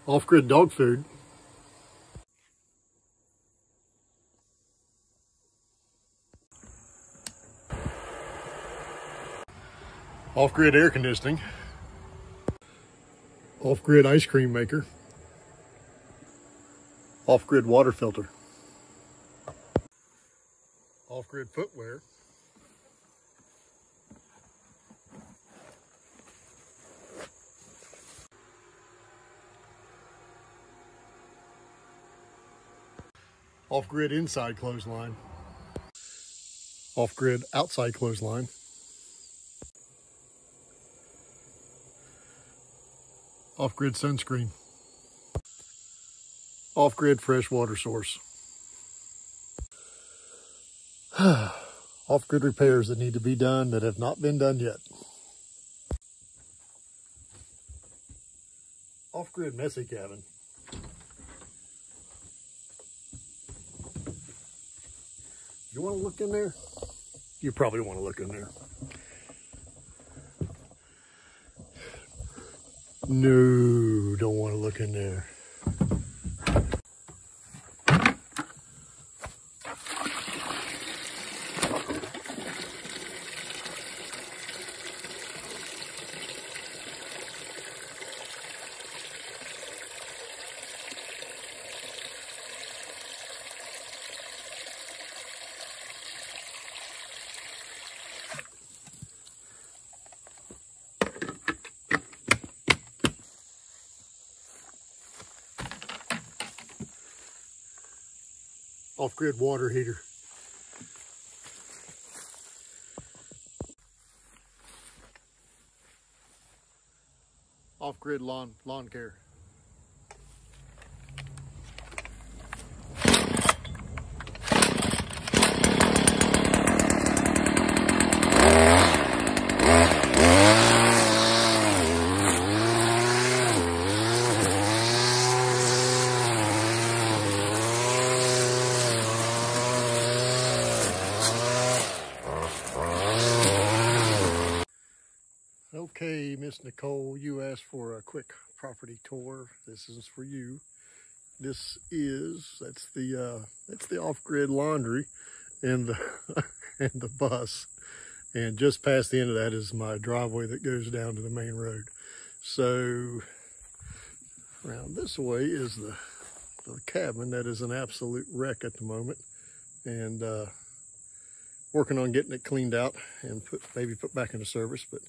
Off-grid dog food. Off-grid air conditioning. Off-grid ice cream maker. Off-grid water filter. Off-grid footwear. Off-grid inside clothesline. Off-grid outside clothesline. Off-grid sunscreen. Off-grid fresh water source. Off-grid repairs that need to be done that have not been done yet. Off-grid messy cabin. You want to look in there? You probably want to look in there. No, don't want to look in there. Off-grid water heater. Off-grid lawn care. Okay, Miss Nicole, you asked for a quick property tour. This is for you. That's the off-grid laundry and the and the bus. And just past the end of that is my driveway that goes down to the main road. So around this way is the cabin that is an absolute wreck at the moment. And working on getting it cleaned out and maybe put back into service. But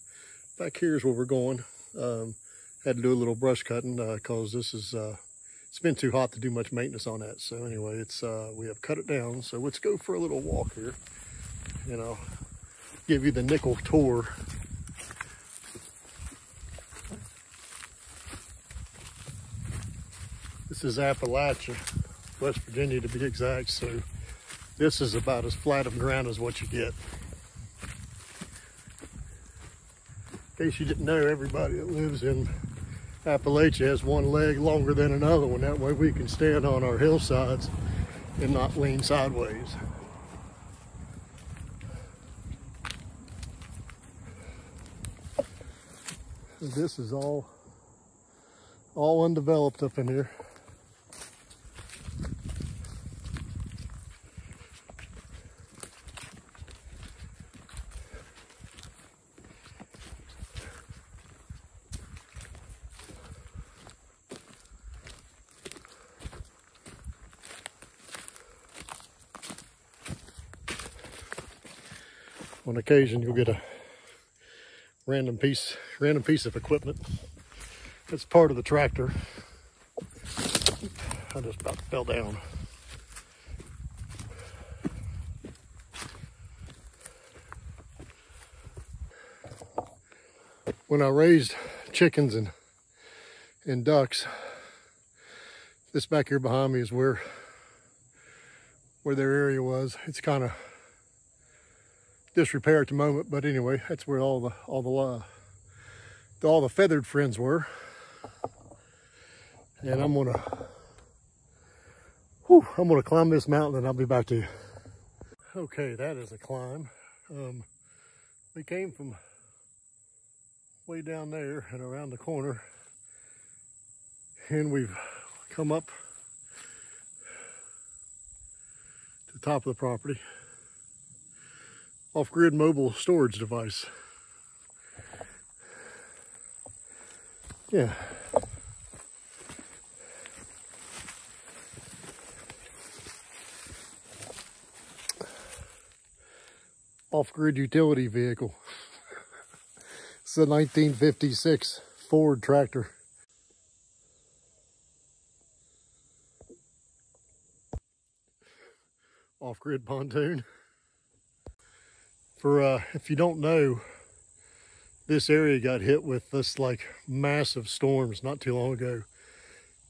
back here is where we're going. Had to do a little brush cutting because this is it's been too hot to do much maintenance on that. So anyway, it's we have cut it down. So let's go for a little walk here, and I'll give you the nickel tour. This is Appalachia, West Virginia to be exact. So this is about as flat of ground as what you get. In case you didn't know, everybody that lives in Appalachia has one leg longer than another one. That way we can stand on our hillsides and not lean sideways. This is all undeveloped up in here. On occasion, you'll get a random piece of equipment. It's part of the tractor. I just about fell down. When I raised chickens and ducks, this back here behind me is where their area was. It's kind of disrepair at the moment, but anyway, that's where all the feathered friends were. And I'm gonna climb this mountain and I'll be back to you. Okay, that is a climb. We came from way down there and around the corner And we've come up to the top of the property. Off-grid mobile storage device. Yeah. Off-grid utility vehicle. It's a 1956 Ford tractor. Off-grid pontoon. For if you don't know, this area got hit with this like massive storms not too long ago.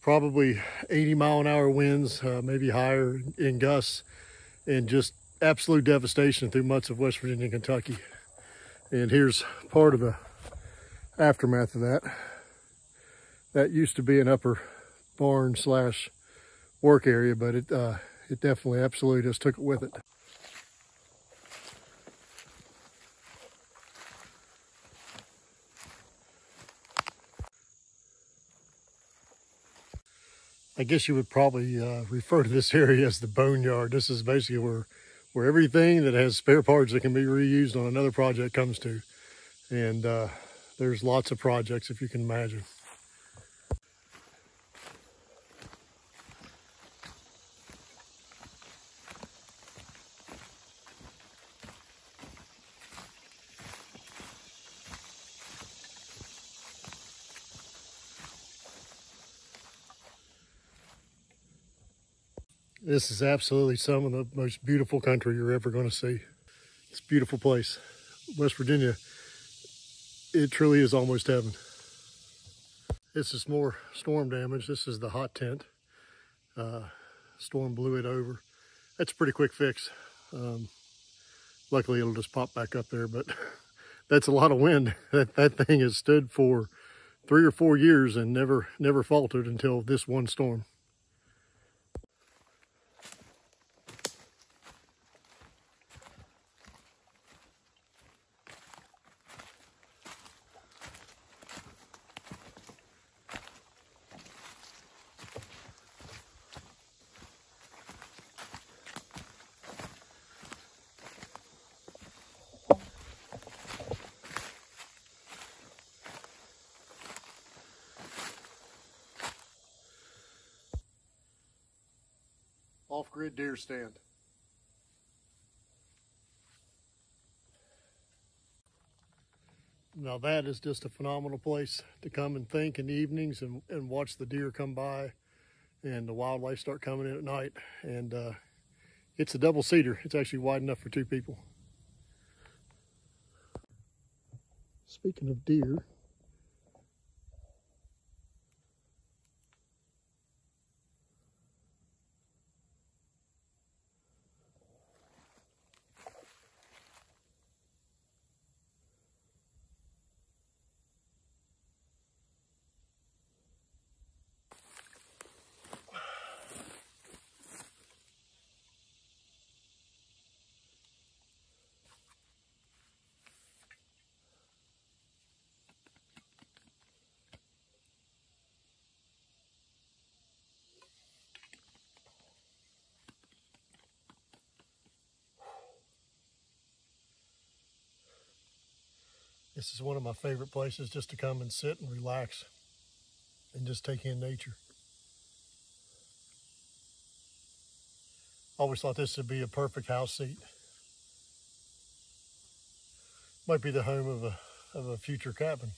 Probably 80-mile-an-hour winds, maybe higher in gusts, and just absolute devastation through much of West Virginia and Kentucky. And here's part of the aftermath of that. That used to be an upper barn slash work area, but it definitely absolutely just took it with it. I guess you would probably refer to this area as the boneyard. This is basically where everything that has spare parts that can be reused on another project comes to. And there's lots of projects, if you can imagine. This is absolutely some of the most beautiful country you're ever going to see. It's a beautiful place. West Virginia, it truly is almost heaven. This is more storm damage. This is the hot tent. Storm blew it over. That's a pretty quick fix. Luckily, it'll just pop back up there, but that's a lot of wind. That thing has stood for 3 or 4 years and never faltered until this one storm. Off-grid deer stand. Now that is just a phenomenal place to come and think in the evenings and watch the deer come by and the wildlife start coming in at night. And it's a double-seater. It's actually wide enough for 2 people. Speaking of deer, this is one of my favorite places just to come and sit and relax and just take in nature. Always thought this would be a perfect house seat. Might be the home of a future cabin.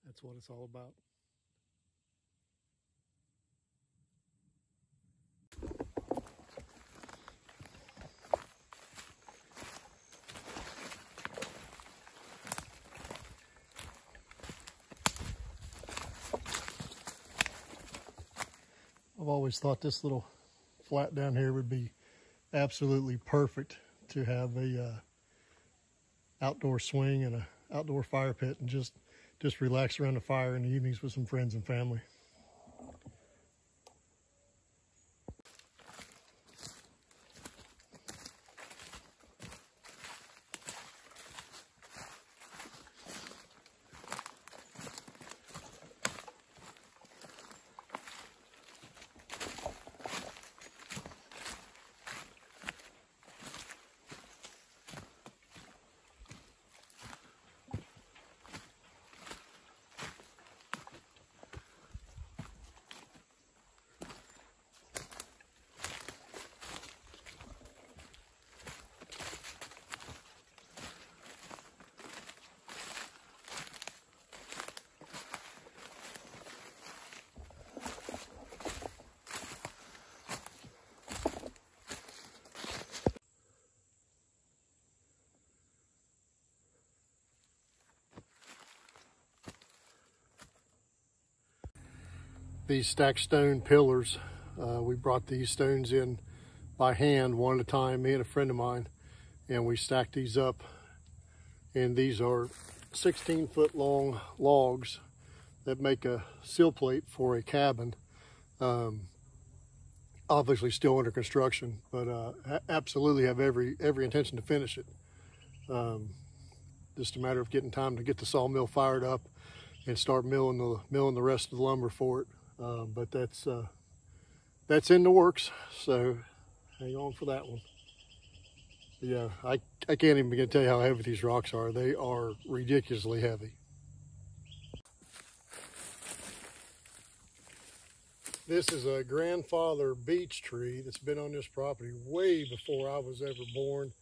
That's what it's all about. I've always thought this little flat down here would be absolutely perfect to have a outdoor swing and a outdoor fire pit and just relax around the fire in the evenings with some friends and family. These stacked stone pillars, we brought these stones in by hand one at a time, me and a friend of mine, and we stacked these up. And these are 16-foot long logs that make a sill plate for a cabin. Obviously still under construction, but absolutely have every intention to finish it. Just a matter of getting time to get the sawmill fired up and start milling the rest of the lumber for it. But that's in the works, so hang on for that one. Yeah, I can't even begin to tell you how heavy these rocks are. They are ridiculously heavy. This is a grandfather beech tree that's been on this property way before I was ever born,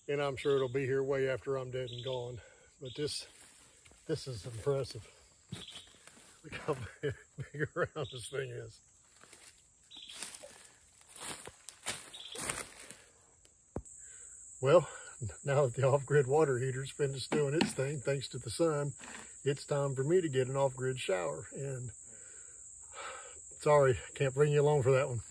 and I'm sure it'll be here way after I'm dead and gone. But this is impressive. Look how big around this thing is. Well, now that the off-grid water heater's finished doing its thing, thanks to the sun, it's time for me to get an off-grid shower. And sorry, can't bring you along for that one.